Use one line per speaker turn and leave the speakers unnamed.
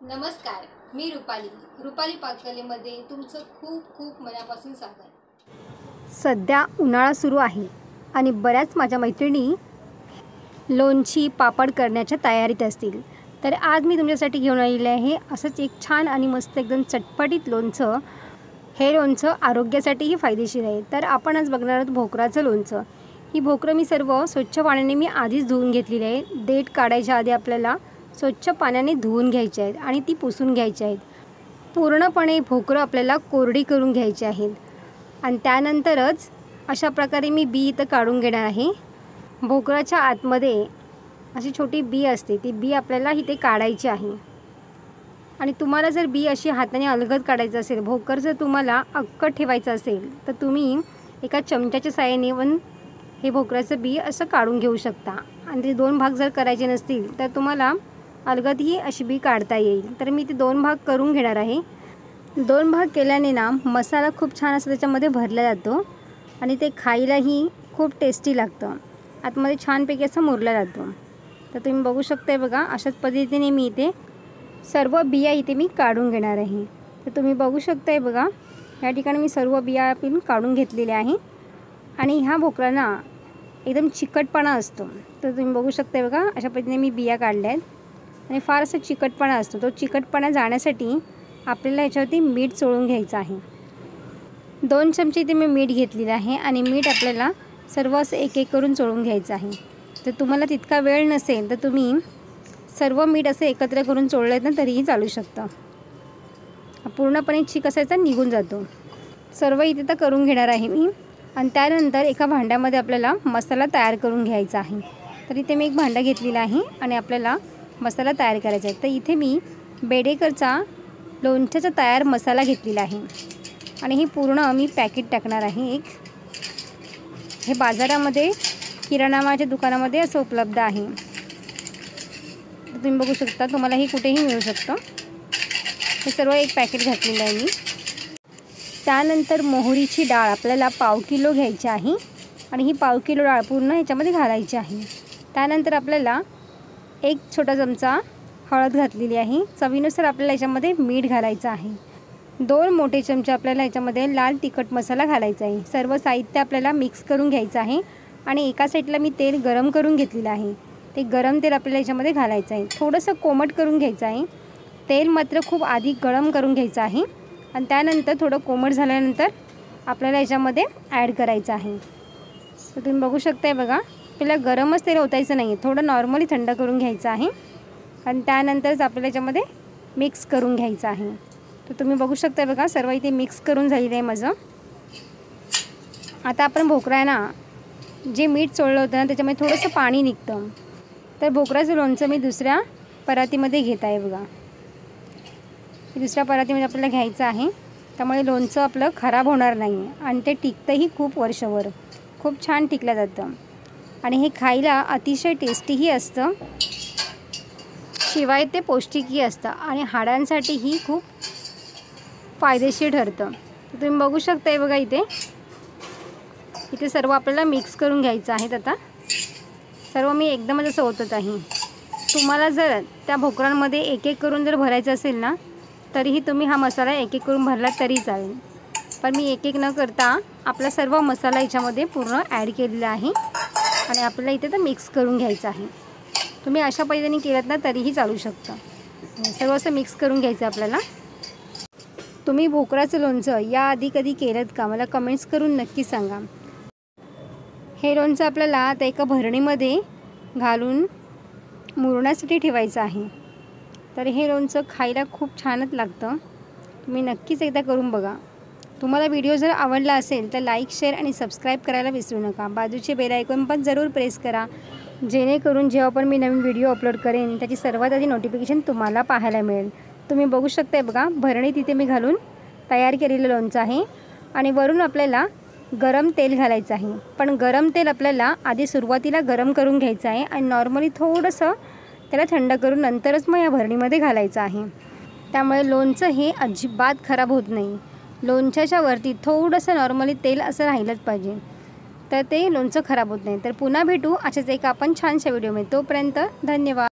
नमस्कार, मी रुपाली पाककलेमध्ये तुमचं खूप खूप मनापासून स्वागत।
सध्या उन्हाळा सुरू आहे आणि बऱ्याच माझ्या मैत्रिणी लोणची पापड करण्याच्या तयारीत असतील। तर आज मी तुमच्यासाठी घेऊन आलेले आहे असंच एक छान आणि मस्त एकदम चटपटीत लोणचं। हे लोणचं आरोग्यासाठीही फायदेशीर आहे। तर आपण आज बघणार आहोत भोकराचं लोणचं। ही भोकरं मी सर्व स्वच्छ पाण्याने मी आधीच धुवून घेतलेली आहे। देठ काढायच्या आधी आपल्याला स्वच्छ पाण्याने धुवून घ्यायचे आहेत आणि ती पुसून घ्यायची आहेत। पूर्णपणे भोकरं आपल्याला कोरडी करून घ्यायची आहेत आणि त्यानंतरच अशा प्रकारे मी बी इथं काढून घेणार आहे। भोकराच्या आतमध्ये अशी छोटी बी असते, ती बी आपल्याला इथे काढायची आहे। आणि तुम्हाला जर बी अशी हाताने अलगद काढायचं असेल, भोकर जर तुम्हाला अख्खं ठेवायचं असेल तर तुम्ही एका चमच्याच्या साहाय्याने हे भोकराचं बी असं काढून घेऊ शकता। आणि ते दोन भाग जर करायचे नसतील तर तुम्हाला अलगद ही अशी बी काढता येईल। तर मी ते दोन भाग करून घेणार आहे। दोन भाग केल्याने ना मसाला खूप छान असं त्याच्यामध्ये भरला जातो आणि ते खायलाही खूप टेस्टी लागतं। आतमध्ये छानपैकी असं मुरला जातो। तर तुम्ही बघू शकताय बघा, अशाच पद्धतीने मी इथे सर्व बिया इथे मी काढून घेणार आहे। तर तुम्ही बघू शकताय बघा, या ठिकाणी मी सर्व बिया आपण काढून घेतलेल्या आहे। आणि ह्या भोकरांना एकदम चिकटपणा असतो। तर तुम्ही बघू शकताय बघा, अशा पद्धतीने मी बिया काढल्या आहेत आणि फार असं चिकटपणा असतो। तो चिकटपणा जाण्यासाठी आपल्याला ह्याच्यावरती मीठ चोळून घ्यायचं आहे। 2 चमचे इथे मी मीठ घेतलेलं आहे आणि मीठ आपल्याला सर्व असं एक एक करून चोळून घ्यायचं आहे। तर तुम्हाला तितका वेळ नसेल तर तुम्ही सर्व मीठ असं एकत्र करून चोळलं ना तरीही चालू शकतं। पूर्णपणे चिक असायचा निघून जातो। सर्व इथे तर करून घेणार आहे मी आणि त्यानंतर एका भांड्यामध्ये आपल्याला मसाला तयार करून घ्यायचा आहे। तर इथे मी एक भांडं घेतलेलं आहे आणि आपल्याला मसाला तयार करायचा आहे। तर इथे मी बेडेकरचा लोणच्याचा तयार मसाला घेतलेला आहे आणि हे पूर्ण मी पॅकेट टाकणार आहे एक। हे बाजारामध्ये किराणामालाच्या दुकानामध्ये असं उपलब्ध आहे। तर तुम्ही बघू शकता, तुम्हाला हे कुठेही मिळू शकतं। हे सर्व एक पॅकेट घातलेलं आहे मी। त्यानंतर मोहरीची डाळ आपल्याला 1/2 किलो घ्यायची आहे आणि ही 1/2 किलो डाळ पूर्ण ह्याच्यामध्ये घालायची आहे। त्यानंतर आपल्याला 1 छोटा चमचा हळद घातलेली आहे। चवीनुसार आपल्याला याच्यामध्ये मीठ घालायचं आहे। 2 मोठे चमचे आपल्याला याच्यामध्ये लाल तिखट मसाला घालायचा आहे। सर्व साहित्य आपल्याला मिक्स करून घ्यायचं आहे आणि एका साईडला मी तेल गरम करून घेतलेलं आहे। ते गरम तेल आपल्याला याच्यामध्ये घालायचं आहे। थोडंसं कोमट करून घ्यायचं आहे। तेल मात्र खूप आधी गरम करून घ्यायचं आहे आणि त्यानंतर थोडं कोमट झाल्यानंतर आपल्याला याच्यामध्ये ॲड करायचं आहे। तर तुम्ही बघू शकताय बघा, पहिला गरमच तेल ओतायचं नाही आहे, थोडं नॉर्मली थंड करून घ्यायचं आहे आणि त्यानंतरच आपल्याला याच्यामध्ये मिक्स करून घ्यायचं आहे। तर तुम्ही बघू शकताय बघा, सर्व इथे मिक्स करून झालेलं आहे माझं। आता आपण भोकरांना जे मीठ चोळलं होतं ना त्याच्यामध्ये थोडंसं पाणी निघतं। तर भोकराचं लोणचं मी दुसऱ्या परातीमध्ये घेत आहे बघा। दुसऱ्या परातीमध्ये आपल्याला घ्यायचं आहे, त्यामुळे लोणचं आपलं खराब होणार नाही आणि ते टिकतंही खूप वर्षभर, खूप छान टिकलं जातं आणि हे खायला अतिशय टेस्टीही असतं, शिवाय ते पौष्टिकही असतं आणि हाडांसाठीही खूप फायदेशीर ठरतं। तर तुम्ही बघू शकताय बघा, इथे सर्व आपल्याला मिक्स करून घ्यायचं आहे। आता सर्व मी एकदमच असं ओतत आहे। तुम्हाला जर त्या भोकरांमध्ये एक एक करून जर भरायचं असेल ना तरीही तुम्ही हा मसाला एक एक करून भरला तरी चालेल, पण मी एक एक न करता आपला सर्व मसाला याच्यामध्ये पूर्ण ॲड केलेला आहे आणि आपल्याला इथे तर मिक्स करून घ्यायचं आहे। तुम्ही अशा पद्धतीने केलं ना तरीही चालू शकतं। सर्व असं मिक्स करून घ्यायचं आपल्याला। तुम्ही भोकराचं लोणचं याआधी कधी केलं का, मला कमेंट्स करून नक्की सांगा। हे लोणचं आपल्याला आता एका भरणीमध्ये घालून मुरण्यासाठी ठेवायचं आहे। तर हे लोणचं खायला खूप छानच लागतं। तुम्ही नक्कीच एकदा करून बघा। तुम्हाला व्हिडिओ जर आवडला असेल तर लाईक, शेअर आणि सबस्क्राईब करायला विसरू नका। बाजूचे बेल आयकॉन पण जरूर प्रेस करा, जेणेकरून जेव्हा पण मी नवीन व्हिडिओ अपलोड करेन त्याची सर्वात आधी नोटिफिकेशन तुम्हाला पाहायला मिळेल। तुम्ही बघू शकताय बघा, भरणी तिथे मी घालून तयार केलेलं लोणचं आहे आणि वरून आपल्याला गरम तेल घालायचं आहे। पण गरम तेल आपल्याला आधी सुरुवातीला गरम करून घ्यायचं आहे आणि नॉर्मली थोडंसं त्याला थंड करून नंतरच मग या भरणीमध्ये घालायचं आहे। त्यामुळे लोणचं हे अजिबात खराब होत नाही। लोणच्याच्या वरती थोडंसं नॉर्मली तेल असं राहिलंच पाहिजे, तर ते लोणचं खराब होत नाही। तर पुन्हा भेटू अशाच एक आपण छानशा व्हिडिओमध्ये। तोपर्यंत धन्यवाद।